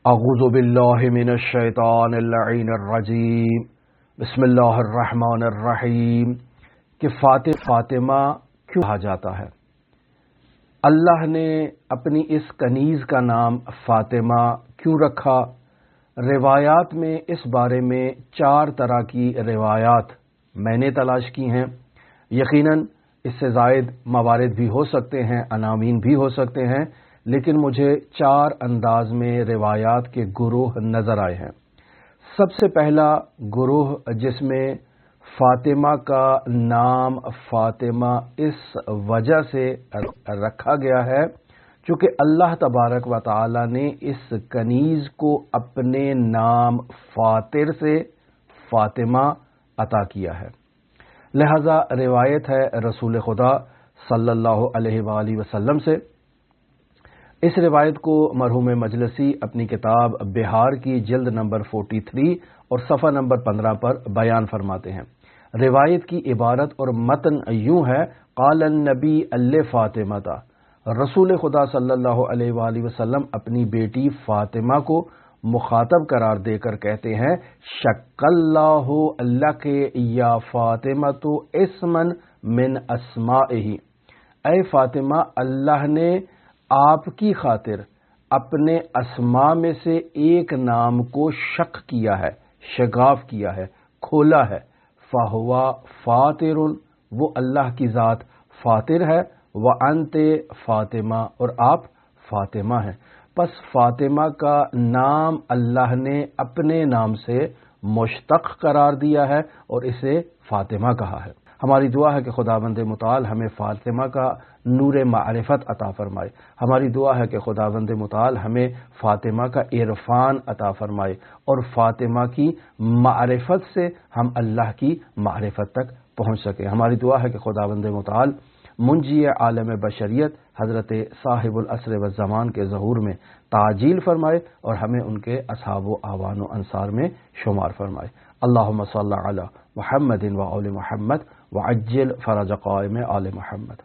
اعوذ باللہ من الشیطان اللعین الرجیم بسم اللہ الرحمن الرحیم کہ فاطمہ کیوں کہا جاتا ہے؟ اللہ نے اپنی اس کنیز کا نام فاطمہ کیوں رکھا؟ روایات میں اس بارے میں 4 طرح کی روایات میں نے تلاش کی ہیں۔ یقیناً اس سے زائد موارد بھی ہو سکتے ہیں، عناوین بھی ہو سکتے ہیں، لیکن مجھے 4 انداز میں روایات کے گروہ نظر آئے ہیں۔ سب سے پہلا گروہ جس میں فاطمہ کا نام فاطمہ اس وجہ سے رکھا گیا ہے چونکہ اللہ تبارک و تعالی نے اس کنیز کو اپنے نام فاطر سے فاطمہ عطا کیا ہے، لہذا روایت ہے رسول خدا صلی اللہ علیہ وآلہ وسلم سے۔ اس روایت کو مرحوم مجلسی اپنی کتاب بہار کی جلد نمبر 43 اور صفحہ نمبر 15 پر بیان فرماتے ہیں۔ روایت کی عبارت اور متن یوں ہے: قال النبی فاطمہ، رسول خدا صلی اللہ علیہ وآلہ وسلم اپنی بیٹی فاطمہ کو مخاطب قرار دے کر کہتے ہیں: شق اللہ لک یا فاطمہ اسمن من اسمائہ، اے فاطمہ، اللہ نے آپ کی خاطر اپنے اسماء میں سے ایک نام کو شق کیا ہے، شگاف کیا ہے، کھولا ہے۔ فہو فاطر، وہ اللہ کی ذات فاطر ہے، وانت فاطمہ، اور آپ فاطمہ ہیں۔ پس فاطمہ کا نام اللہ نے اپنے نام سے مشتق قرار دیا ہے اور اسے فاطمہ کہا ہے۔ ہماری دعا ہے کہ خداوند متعال ہمیں فاطمہ کا نور معرفت عطا فرمائے۔ ہماری دعا ہے کہ خداوند متعال ہمیں فاطمہ کا عرفان عطا فرمائے اور فاطمہ کی معرفت سے ہم اللہ کی معرفت تک پہنچ سکیں۔ ہماری دعا ہے کہ خداوند متعال منجی عالم بشریت حضرت صاحب العصر والزمان کے ظہور میں تعجیل فرمائے اور ہمیں ان کے اصحاب و اعوان و انصار میں شمار فرمائے۔ اللہم صل علی محمد و آل محمد وعجل فرج قائم آل محمد۔